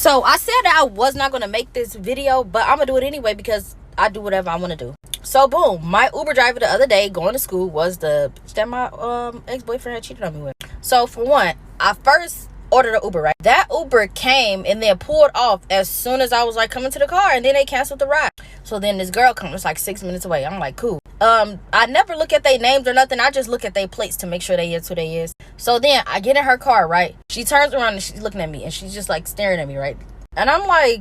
So I said that I was not going to make this video, but I'm going to do it anyway because I do whatever I want to do. So boom, my Uber driver the other day going to school was the bitch that my ex-boyfriend had cheated on me with. So for one, I first ordered an Uber, right? That Uber came and then pulled off as soon as I was like coming to the car, and then they canceled the ride. So then this girl comes like 6 minutes away. I'm like, cool. I never look at their names or nothing. I just look at their plates to make sure they is who they is. So then I get in her car, right? She turns around and she's looking at me and she's just like staring at me, right? And I'm like,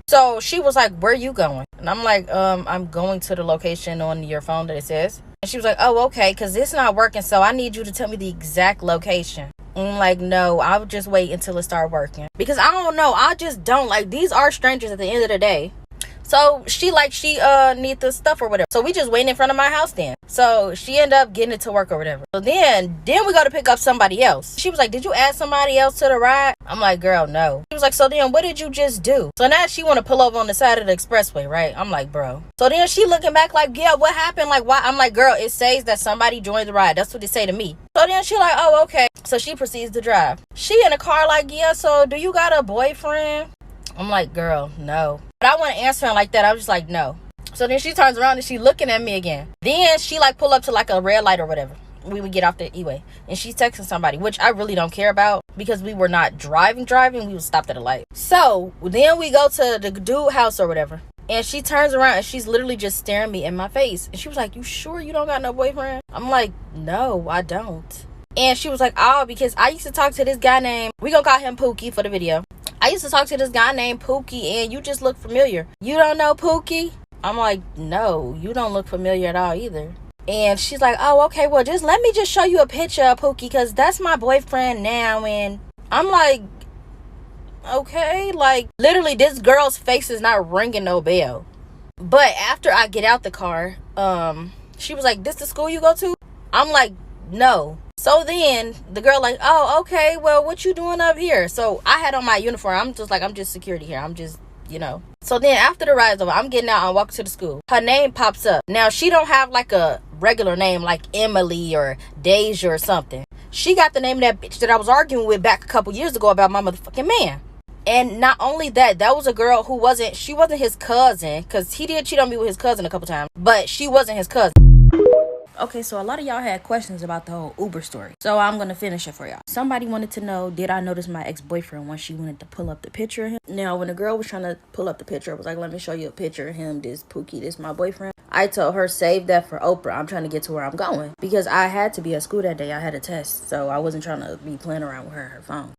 so she was like, where you going? And I'm like, I'm going to the location on your phone that it says. And she was like, oh, okay, because it's not working, so I need you to tell me the exact location. And I'm like, no, I'll just wait until it start working. Because I don't know, I just don't, like, these are strangers at the end of the day. So she need the stuff or whatever. So we just waiting in front of my house then. So she ended up getting it to work or whatever. So then we go to pick up somebody else. She was like, did you add somebody else to the ride? I'm like, girl, no. She was like, so then what did you just do? So now she want to pull over on the side of the expressway, right? I'm like, bro. So then she looking back like, yeah, what happened? Like, why? I'm like, girl, it says that somebody joined the ride. That's what they say to me. So then she like, oh, okay. So she proceeds to drive. She in the car like, yeah, so do you got a boyfriend? I'm like, girl, no. But I wasn't answering like that. I was just like, no. So then she turns around and she looking at me again. Then she like pull up to like a red light or whatever. We would get off the E-way. And she's texting somebody, which I really don't care about because we were not driving. We was stopped at a light. So then we go to the dude house or whatever. And she turns around and she's literally just staring me in my face. And she was like, you sure you don't got no boyfriend? I'm like, no, I don't. And she was like, oh, because I used to talk to this guy named, we gonna call him Pookie for the video. I used to talk to this guy named Pookie and you just look familiar. You don't know Pookie? I'm like, no, you don't look familiar at all either. And she's like, oh, okay, well, just let me just show you a picture of Pookie because that's my boyfriend now. And I'm like, okay, like literally this girl's face is not ringing no bell. But after I get out the car, she was like, this the school you go to? I'm like, no. So then the girl like, oh, okay, well, what you doing up here? So I had on my uniform. I'm just security here. I'm just, So then after the ride's over, I'm getting out and walking to the school. Her name pops up. Now, she don't have like a regular name like Emily or Deja or something. She got the name of that bitch that I was arguing with back a couple years ago about my motherfucking man. And not only that, that was a girl who wasn't his cousin, because he did cheat on me with his cousin a couple times, but she wasn't his cousin. Okay, so a lot of y'all had questions about the whole Uber story. So I'm going to finish it for y'all. Somebody wanted to know, did I notice my ex-boyfriend when she wanted to pull up the picture of him? Now, when the girl was trying to pull up the picture, I was like, let me show you a picture of him. This Pookie, this my boyfriend. I told her, save that for Oprah. I'm trying to get to where I'm going. Because I had to be at school that day. I had a test. So I wasn't trying to be playing around with her phone.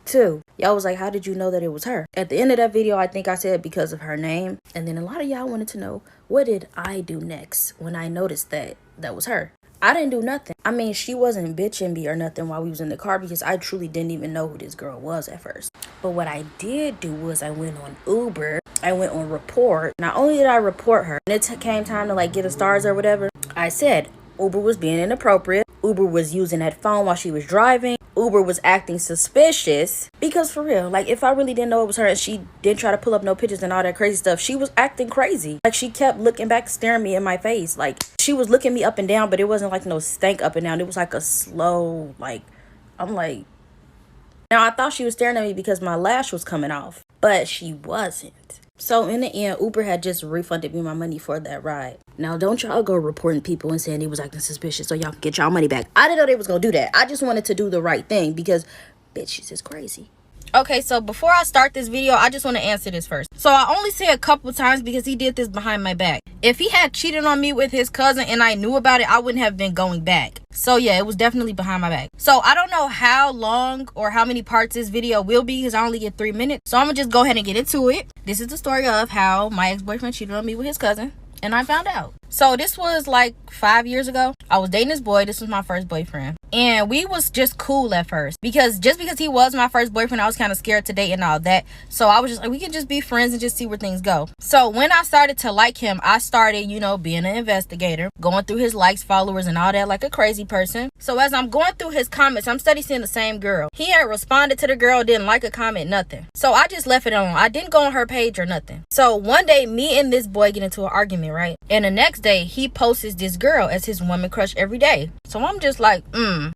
2, y'all was like, how did you know that it was her? At the end of that video, I think I said because of her name. And then a lot of y'all wanted to know, what did I do next when I noticed that was her? I didn't do nothing. I mean, she wasn't bitching me or nothing while we was in the car because I truly didn't even know who this girl was at first. But what I did do was I went on Uber. I went on report. Not only did I report her, and it came time to like get a stars or whatever, I said Uber was being inappropriate. Uber was using that phone while she was driving. Uber was acting suspicious. Because for real, like if I really didn't know it was her and she didn't try to pull up no pictures and all that crazy stuff, she was acting crazy. Like she kept looking back, staring me in my face. Like she was looking me up and down, but it wasn't like no stank up and down. It was like a slow, like, I'm like, now I thought she was staring at me because my lash was coming off, but she wasn't. So in the end, Uber had just refunded me my money for that ride. Now, don't y'all go reporting people and saying they was acting suspicious so y'all can get y'all money back. I didn't know they was going to do that. I just wanted to do the right thing because bitches is crazy. Okay, so before I start this video, I just want to answer this first. So I only say a couple times because he did this behind my back. If he had cheated on me with his cousin and I knew about it, I wouldn't have been going back. So yeah, it was definitely behind my back. So I don't know how long or how many parts this video will be because I only get 3 minutes. So I'm going to just go ahead and get into it. This is the story of how my ex-boyfriend cheated on me with his cousin. And I found out. So this was like 5 years ago. I was dating this boy. This was my first boyfriend. And we was just cool at first. Because he was my first boyfriend, I was kind of scared to date and all that. So I was just like, we can just be friends and just see where things go. So when I started to like him, I started, being an investigator. Going through his likes, followers, and all that like a crazy person. So as I'm going through his comments, I'm steady seeing the same girl. He had responded to the girl, didn't like a comment, nothing. So I just left it on. I didn't go on her page or nothing. So one day, me and this boy get into an argument, right? And the next day, he posts this girl as his woman crush every day. So I'm just like,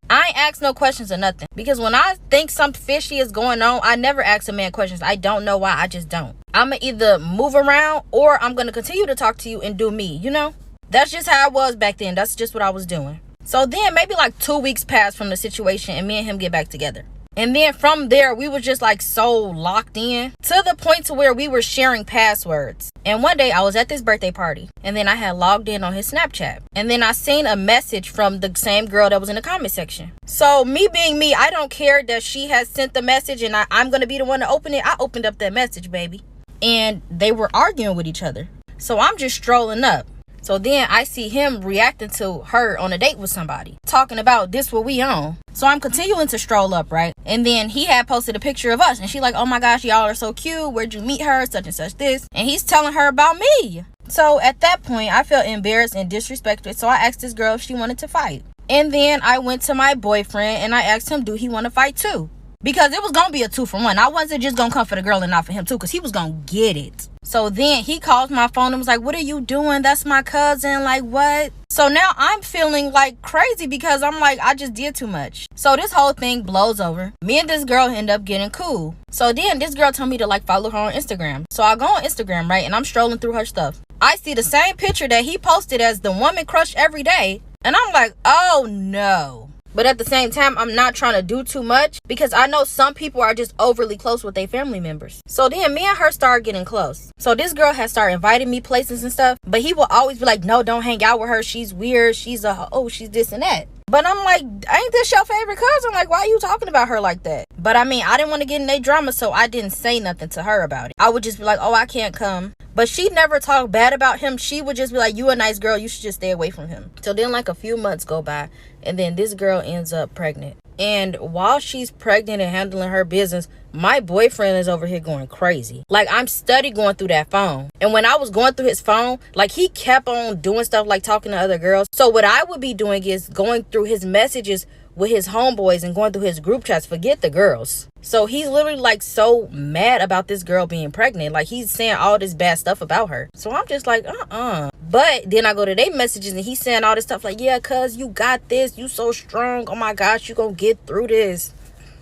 I ain't ask no questions or nothing. Because when I think something fishy is going on, I never ask a man questions. I don't know why. I just don't. I'm going to either move around or I'm going to continue to talk to you and do me, you know? That's just how I was back then. That's just what I was doing. So then maybe like 2 weeks passed from the situation and me and him get back together. And then from there, we were just like so locked in to the point to where we were sharing passwords. And one day I was at this birthday party and then I had logged in on his Snapchat. And then I seen a message from the same girl that was in the comment section. So me being me, I don't care that she has sent the message and I'm going to be the one to open it. I opened up that message, baby. And they were arguing with each other. So I'm just strolling up. So then I see him reacting to her on a date with somebody, talking about this what we on. So I'm continuing to stroll up, right? And then he had posted a picture of us and she like, oh my gosh, y'all are so cute. Where'd you meet her? Such and such this. And he's telling her about me. So at that point, I felt embarrassed and disrespected. So I asked this girl if she wanted to fight. And then I went to my boyfriend and I asked him, do he want to fight too? Because it was going to be a 2-for-1. I wasn't just going to come for the girl and not for him too, because he was going to get it. So then he calls my phone and was like, what are you doing? That's my cousin. Like, what? So now I'm feeling like crazy because I'm like, I just did too much. So this whole thing blows over. Me and this girl end up getting cool. So then this girl told me to like follow her on Instagram. So I go on Instagram, right? And I'm strolling through her stuff. I see the same picture that he posted as the woman crush every day. And I'm like, oh no. But at the same time, I'm not trying to do too much because I know some people are just overly close with their family members. So then me and her started getting close. So this girl has started inviting me places and stuff. But he will always be like, no, don't hang out with her. She's weird. She's she's this and that. But I'm like, ain't this your favorite cousin? Like, why are you talking about her like that? But I mean, I didn't want to get in their drama, so I didn't say nothing to her about it. I would just be like, oh, I can't come. But she never talked bad about him. She would just be like, you a nice girl. You should just stay away from him. So then like a few months go by and then this girl ends up pregnant. And while she's pregnant and handling her business, my boyfriend is over here going crazy. Like, I'm steady going through that phone. And when I was going through his phone, like, he kept on doing stuff like talking to other girls. So what I would be doing is going through his messages with his homeboys and going through his group chats. Forget the girls. So he's literally like so mad about this girl being pregnant. Like, he's saying all this bad stuff about her. So I'm just like, But then I go to their messages and he's saying all this stuff like, yeah, cuz you got this. You so strong. Oh my gosh, you gonna get through this.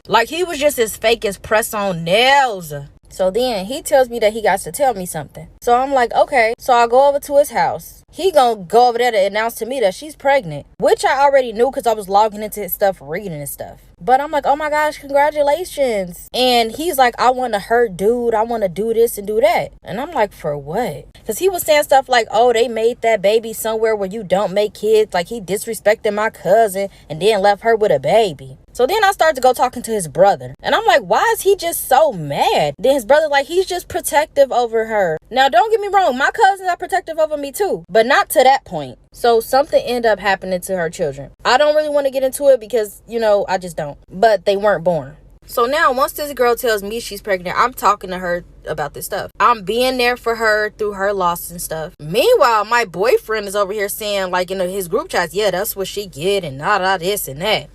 Like, he was just as fake as press on nails. So then he tells me that he got to tell me something. So I'm like, okay. So I go over to his house. He gonna go over there to announce to me that she's pregnant, which I already knew because I was logging into his stuff, reading his stuff. But I'm like, oh my gosh, congratulations. And he's like, I want to hurt dude. I want to do this and do that. And I'm like, for what? Because he was saying stuff like, oh, they made that baby somewhere where you don't make kids. Like, he disrespected my cousin and then left her with a baby. So then I started to go talking to his brother. And I'm like, why is he just so mad? Then his brother like, he's just protective over her. Now, don't get me wrong. My cousins are protective over me too. But not to that point. So something ended up happening to her children. I don't really want to get into it because, you know, I just don't. But they weren't born. So now once this girl tells me she's pregnant, I'm talking to her about this stuff. I'm being there for her through her loss and stuff. Meanwhile, my boyfriend is over here saying, like, in his group chats, yeah, that's what she get and not this and that.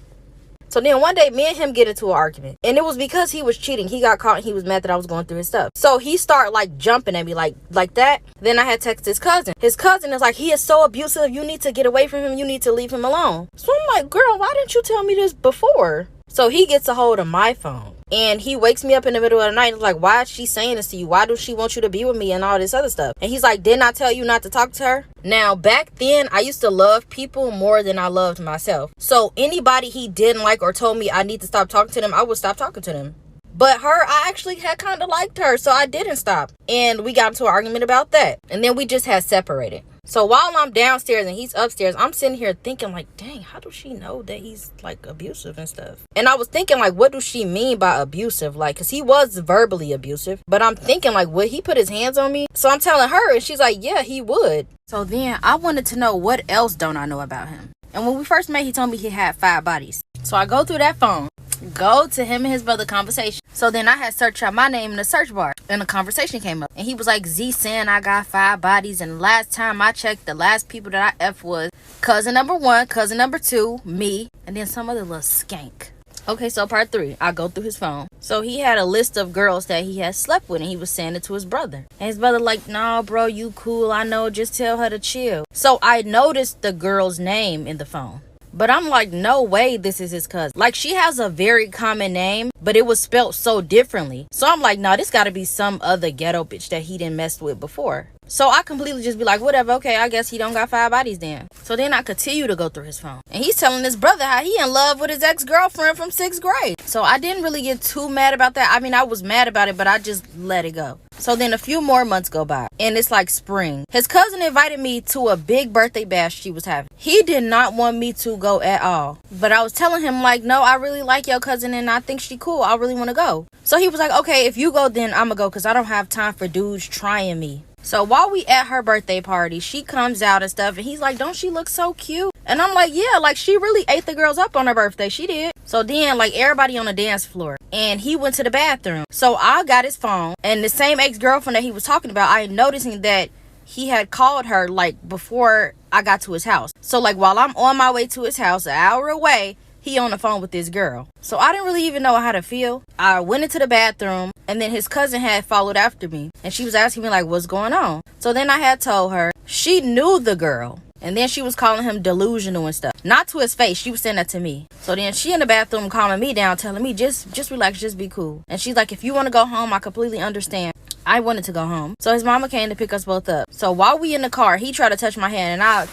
So then one day, me and him get into an argument. And it was because he was cheating. He got caught and he was mad that I was going through his stuff. So he started like jumping at me like that. Then I had texted his cousin. His cousin is like, he is so abusive. You need to get away from him. You need to leave him alone. So I'm like, girl, why didn't you tell me this before? So he gets a hold of my phone. And he wakes me up in the middle of the night and is like, why is she saying this to you? Why does she want you to be with me and all this other stuff? And he's like, didn't I tell you not to talk to her? Now, back then, I used to love people more than I loved myself. So anybody he didn't like or told me I need to stop talking to them, I would stop talking to them. But her, I actually had kind of liked her, so I didn't stop. And we got into an argument about that. And then we just had separated. So while I'm downstairs and he's upstairs, I'm sitting here thinking like, dang, how does she know that he's like abusive and stuff? And I was thinking like, what does she mean by abusive? Like, because he was verbally abusive. But I'm thinking like, would he put his hands on me? So I'm telling her and she's like, yeah, he would. So then I wanted to know what else don't I know about him. And when we first met, he told me he had 5 bodies. So I go through that phone, go to him and his brother conversation. So then I had searched out my name in the search bar and a conversation came up. And he was like, Z saying I got 5 bodies. And last time I checked, the last people that I F was cousin number 1, cousin number 2, me, and then some other little skank. Okay, so part 3, I go through his phone. So he had a list of girls that he had slept with and he was saying it to his brother. And his brother like, nah, bro, you cool. I know. Just tell her to chill. So I noticed the girl's name in the phone. But I'm like, no way this is his cousin. Like, she has a very common name, but it was spelled so differently. So I'm like, no, this gotta be some other ghetto bitch that he didn't mess with before. So I completely just be like, whatever, okay, I guess he don't got 5 bodies then. So then I continue to go through his phone. And he's telling his brother how he in love with his ex-girlfriend from 6th grade. So I didn't really get too mad about that. I mean, I was mad about it, but I just let it go. So then a few more months go by, and it's like spring. His cousin invited me to a big birthday bash she was having. He did not want me to go at all. But I was telling him, like, no, I really like your cousin, and I think she cool. I really want to go. So he was like, okay, if you go, then I'm going to go, because I don't have time for dudes trying me. So while we at her birthday party, she comes out and stuff, and he's like, don't she look so cute? And I'm like, yeah, like, she really ate the girls up on her birthday. She did. So then, like, everybody on the dance floor, and he went to the bathroom. So I got his phone, and the same ex-girlfriend that he was talking about, I noticing that he had called her, like, before I got to his house. So, like, while I'm on my way to his house, an hour away, he on the phone with this girl. So I didn't really even know how to feel. I went into the bathroom, and then his cousin had followed after me, and she was asking me, like, what's going on? So then I had told her she knew the girl, and then she was calling him delusional and stuff. Not to his face, she was saying that to me. So then she in the bathroom calming me down, telling me, just relax, just be cool. And she's like, if you want to go home, I completely understand. I wanted to go home. So his mama came to pick us both up. So while we in the car, he tried to touch my hand, and I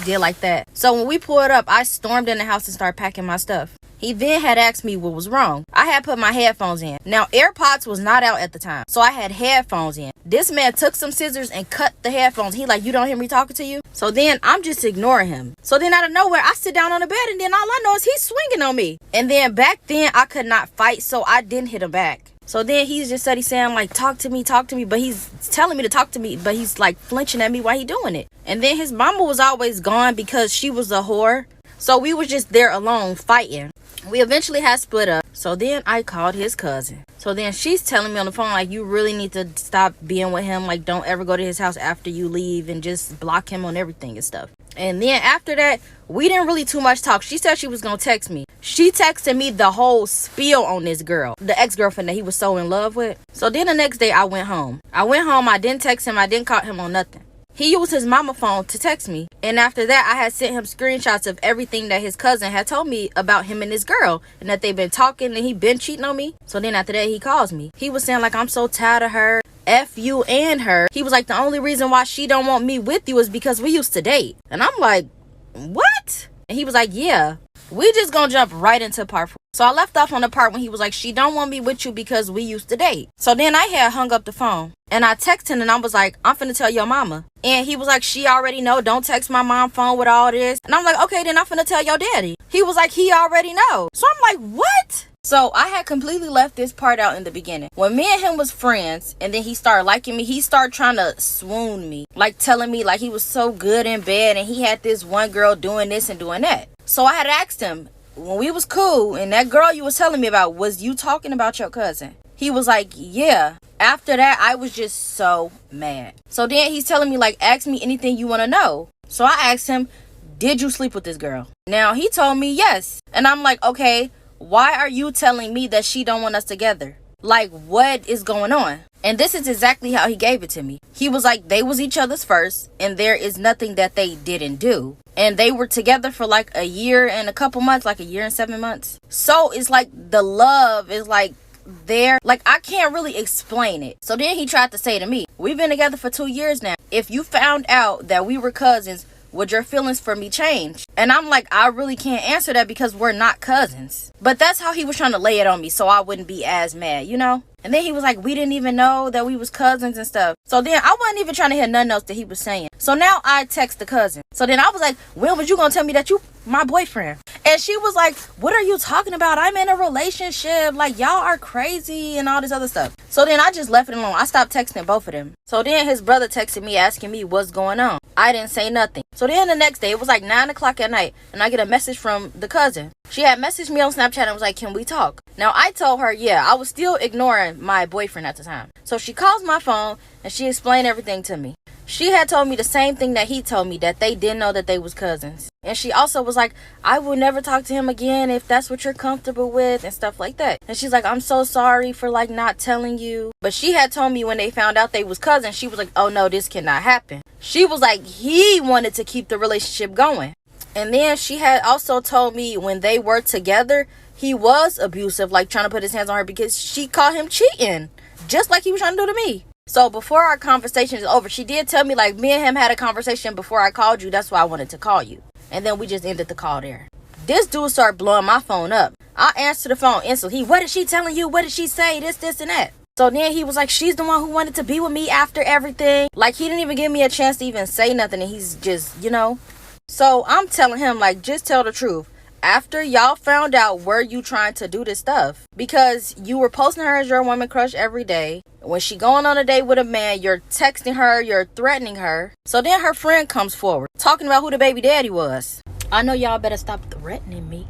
did like that. So when we pulled up, I stormed in the house and started packing my stuff. He then had asked me what was wrong. I had put my headphones in. Now, AirPods was not out at the time, so I had headphones in. This man took some scissors and cut the headphones. He like, you don't hear me talking to you? So then I'm just ignoring him. So then out of nowhere, I sit down on the bed, and then all I know is he's swinging on me. And then back then, I could not fight, so I didn't hit him back. So then he's just said, he's saying, like, talk to me, but he's telling me to talk to me, but he's like flinching at me while he doing it. And then his mama was always gone because she was a whore. So we was just there alone fighting. We eventually had split up. So then I called his cousin. So then she's telling me on the phone, like, you really need to stop being with him. Like, don't ever go to his house after you leave, and just block him on everything and stuff. And then after that, we didn't really too much talk. She said she was going to text me. She texted me the whole spiel on this girl, the ex-girlfriend that he was so in love with. So then the next day I went home. I didn't text him. I didn't call him on nothing. He used his mama phone to text me. And after that, I had sent him screenshots of everything that his cousin had told me about him and this girl. And that they've been talking, and he been cheating on me. So then after that, he calls me. He was saying, like, I'm so tired of her. F you and her. He was like, the only reason why she don't want me with you is because we used to date. And I'm like, what? And he was like, yeah. We just gonna jump right into part 4. So I left off on the part when he was like, she don't want me with you because we used to date. So then I had hung up the phone, and I texted him, and I was like, I'm finna tell your mama. And he was like, she already know. Don't text my mom phone with all this. And I'm like, okay, then I'm finna tell your daddy. He was like, he already know. So I'm like, what? So I had completely left this part out in the beginning. When me and him was friends, and then he started liking me, he started trying to swoon me. Like, telling me, like, he was so good in bed, and he had this one girl doing this and doing that. So I had asked him, when we was cool, and that girl you was telling me about, was you talking about your cousin? He was like, yeah. After that, I was just so mad. So then he's telling me, like, ask me anything you want to know. So I asked him, did you sleep with this girl? Now, he told me yes. And I'm like, okay, why are you telling me that she don't want us together? Like, what is going on? And this is exactly how he gave it to me. He was like, they was each other's first, and there is nothing that they didn't do. And they were together for like a year and a couple months, like a year and 7 months. So it's like the love is like there. Like, I can't really explain it. So then he tried to say to me, we've been together for 2 years now. If you found out that we were cousins, would your feelings for me change? And I'm like, I really can't answer that because we're not cousins. But that's how he was trying to lay it on me so I wouldn't be as mad, you know? And then he was like, we didn't even know that we was cousins and stuff. So then I wasn't even trying to hear nothing else that he was saying. So now I text the cousin. So then I was like, when was you gonna tell me that you my boyfriend? And she was like, what are you talking about? I'm in a relationship. Like, y'all are crazy and all this other stuff. So then I just left it alone. I stopped texting both of them. So then his brother texted me asking me what's going on. I didn't say nothing. So then the next day, it was like 9 o'clock at night, and I get a message from the cousin. She had messaged me on Snapchat and was like, can we talk? Now, I told her, yeah, I was still ignoring my boyfriend at the time. So she calls my phone, and she explained everything to me. She had told me the same thing that he told me, that they didn't know that they was cousins. And she also was like, I will never talk to him again if that's what you're comfortable with and stuff like that. And she's like, I'm so sorry for like not telling you. But she had told me when they found out they was cousins, she was like, oh no, this cannot happen. She was like, he wanted to keep the relationship going. And then she had also told me when they were together, he was abusive, like trying to put his hands on her because she caught him cheating, just like he was trying to do to me. So before our conversation is over, she did tell me, like, me and him had a conversation before I called you. That's why I wanted to call you. And then we just ended the call there. This dude started blowing my phone up. I answered the phone instantly. What is she telling you? What did she say? This, and that. So then he was like, she's the one who wanted to be with me after everything. Like, he didn't even give me a chance to even say nothing. And he's just, So I'm telling him, like, just tell the truth. After y'all found out, were you trying to do this stuff? Because you were posting her as your woman crush every day. When she going on a date with a man, you're texting her, you're threatening her. So then her friend comes forward, talking about who the baby daddy was. I know y'all better stop threatening me.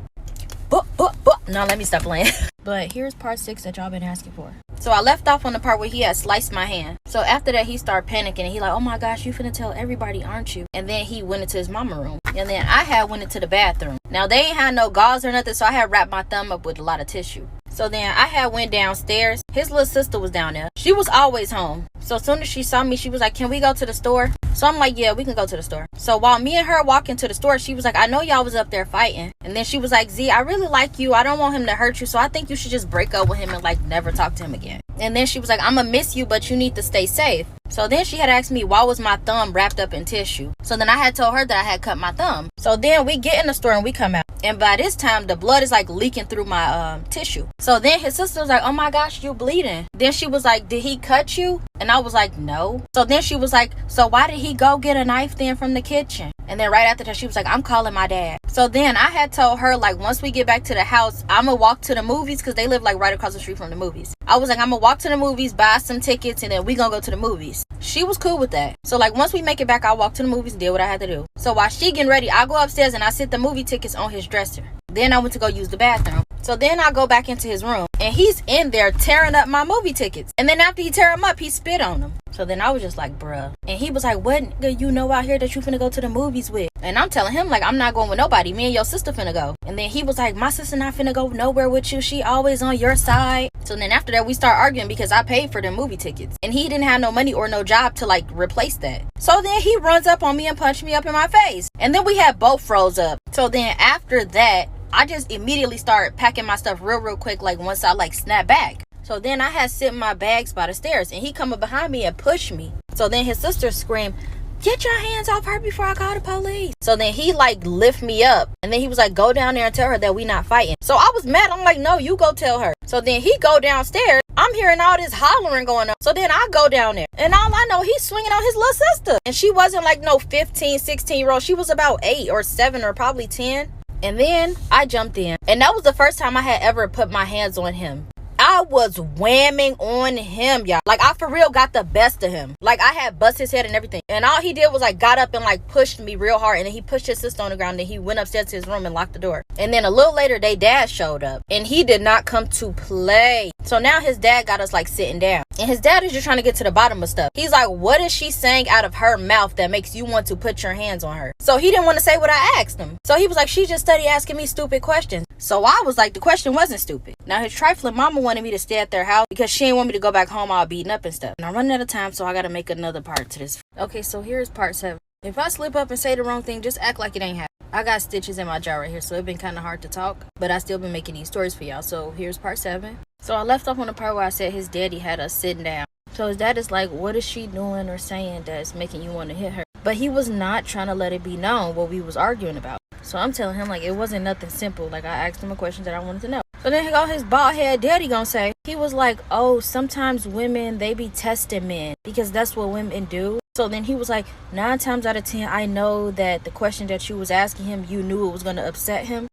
Now let me stop playing. But here's part 6 that y'all been asking for. So I left off on the part where he had sliced my hand. So after that, he started panicking. And he like, oh my gosh, you finna tell everybody, aren't you? And then he went into his mama room. And then I had went into the bathroom. Now, they ain't had no gauze or nothing. So I had wrapped my thumb up with a lot of tissue. So then I had went downstairs. His little sister was down there. She was always home. So as soon as she saw me, she was like, can we go to the store? So I'm like, yeah, we can go to the store. So while me and her walking to the store, she was like, I know y'all was up there fighting. And then she was like, Z, I really like you. I don't want him to hurt you. So I think you should just break up with him and like never talk to him again. And then she was like, I'm gonna miss you, but you need to stay safe. So then she had asked me, why was my thumb wrapped up in tissue? So then I had told her that I had cut my thumb. So then we get in the store and we come out. And by this time, the blood is like leaking through my tissue. So then his sister was like, oh my gosh, you bleeding. Then she was like, did he cut you? And I was like, no. So then she was like, so why did he go get a knife then from the kitchen? And then right after that, she was like, I'm calling my dad. So then I had told her, like, once we get back to the house, I'm gonna walk to the movies because they live like right across the street from the movies. I was like, I'm gonna walk to the movies, buy some tickets, and then we gonna go to the movies. She was cool with that. So like once we make it back, I walk to the movies and did what I had to do. So while she getting ready, I go upstairs and I sit the movie tickets on his dresser. Then I went to go use the bathroom. So then I go back into his room and he's in there tearing up my movie tickets. And then after he tear them up, he spit on them. So then I was just like, bruh. And he was like, what do you know out here that you finna go to the movies with? And I'm telling him, like, I'm not going with nobody. Me and your sister finna go. And then he was like, my sister not finna go nowhere with you. She always on your side. So then after that, we start arguing because I paid for the movie tickets. And he didn't have no money or no job to, like, replace that. So then he runs up on me and punched me up in my face. And then we had both froze up. So then after that, I just immediately started packing my stuff real quick, like, once I, like, snapped back. So then I had sit my bags by the stairs and he come up behind me and pushed me. So then his sister screamed, get your hands off her before I call the police. So then he like lift me up and then he was like, go down there and tell her that we not fighting. So I was mad. I'm like, no, you go tell her. So then he go downstairs. I'm hearing all this hollering going on. So then I go down there and all I know, he's swinging on his little sister. And she wasn't like no 15, 16-year-old. She was about 8 or 7 or probably 10. And then I jumped in. And that was the first time I had ever put my hands on him. I was whamming on him, y'all. Like, I for real got the best of him. Like, I had bust his head and everything. And all he did was, like, got up and, like, pushed me real hard. And then he pushed his sister on the ground. And then he went upstairs to his room and locked the door. And then a little later, they dad showed up. And he did not come to play. So now his dad got us, like, sitting down. And his dad is just trying to get to the bottom of stuff. He's like, what is she saying out of her mouth that makes you want to put your hands on her? So he didn't want to say what I asked him. So he was like, she just studied asking me stupid questions. So I was like, the question wasn't stupid. Now his trifling mama wanted me to stay at their house because she didn't want me to go back home all beaten up and stuff. And I'm running out of time, so I gotta make another part to this. Okay, so here's part 7. If I slip up and say the wrong thing, just act like it ain't happened. I got stitches in my jaw right here, so it's been kind of hard to talk, but I still been making these stories for y'all. So here's part 7. So I left off on the part where I said his daddy had us sitting down. So his dad is like, what is she doing or saying that's making you want to hit her? But he was not trying to let it be known what we was arguing about. So I'm telling him, like, it wasn't nothing simple. Like, I asked him a question that I wanted to know. So then all his bald head daddy gonna say, he was like, oh, sometimes women, they be testing men because that's what women do. So then he was like, 9 times out of 10, I know that the question that you was asking him, you knew it was going to upset him.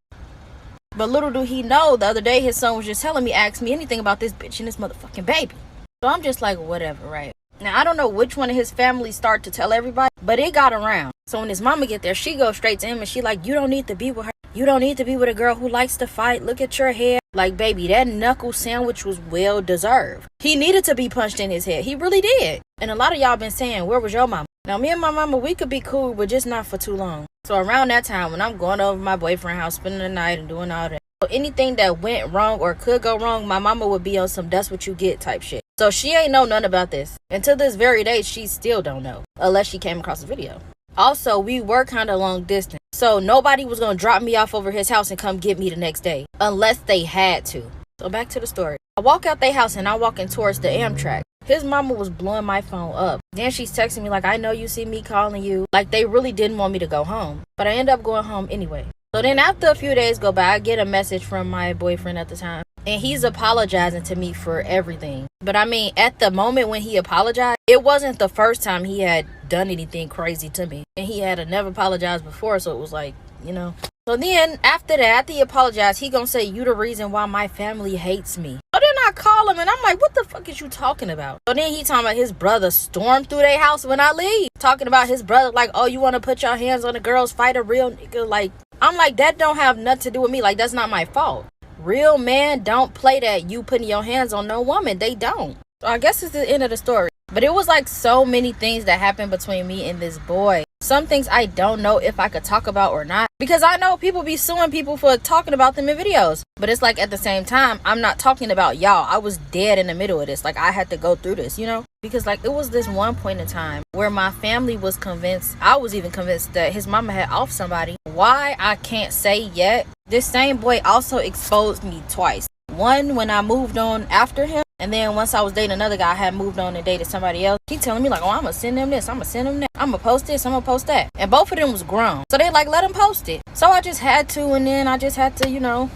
But little do he know, the other day his son was just telling me, ask me anything about this bitch and this motherfucking baby. So I'm just like, whatever, right? Now, I don't know which one of his family started to tell everybody, but it got around. So when his mama get there, she goes straight to him and she like, you don't need to be with her. You don't need to be with a girl who likes to fight. Look at your hair. Like, baby, that knuckle sandwich was well deserved. He needed to be punched in his head. He really did. And a lot of y'all been saying, where was your mama? Now, me and my mama, we could be cool, but just not for too long. So around that time, when I'm going over my boyfriend's house, spending the night and doing all that, so anything that went wrong or could go wrong, my mama would be on some that's what you get type shit. So she ain't know none about this. Until this very day, she still don't know. Unless she came across the video. Also, we were kind of long distance. So nobody was gonna drop me off over his house and come get me the next day unless they had to. So back to the story. I walk out their house and I walking towards the Amtrak. His mama was blowing my phone up. Then she's texting me like, I know you see me calling you. Like they really didn't want me to go home. But I end up going home anyway. So then after a few days go by, I get a message from my boyfriend at the time. And he's apologizing to me for everything. But I mean, at the moment when he apologized, it wasn't the first time he had done anything crazy to me. And he had never apologized before, so it was like, you know. So then after that, after he apologized, he gonna say, you the reason why my family hates me. So then I call him and I'm like, what the fuck is you talking about? So then he talking about his brother stormed through their house when I leave. Talking about his brother like, oh, you want to put your hands on the girls, fight a real nigga. Like, I'm like, that don't have nothing to do with me. Like, that's not my fault. Real men don't play that you putting your hands on no woman. They don't. So I guess it's the end of the story. But it was like so many things that happened between me and this boy. Some things I don't know if I could talk about or not. Because I know people be suing people for talking about them in videos. But it's like at the same time, I'm not talking about y'all. I was dead in the middle of this. Like I had to go through this, you know? Because like it was this one point in time where my family was convinced, I was even convinced that his mama had off somebody. Why, I can't say yet. This same boy also exposed me twice. One when I moved on after him. And then once I was dating another guy, I had moved on and dated somebody else. He telling me like, oh, I'm gonna send them this, I'm gonna send them that, I'm gonna post this, I'm gonna post that. And both of them was grown. So they like, let him post it. So I just had to, and then I just had to, you know,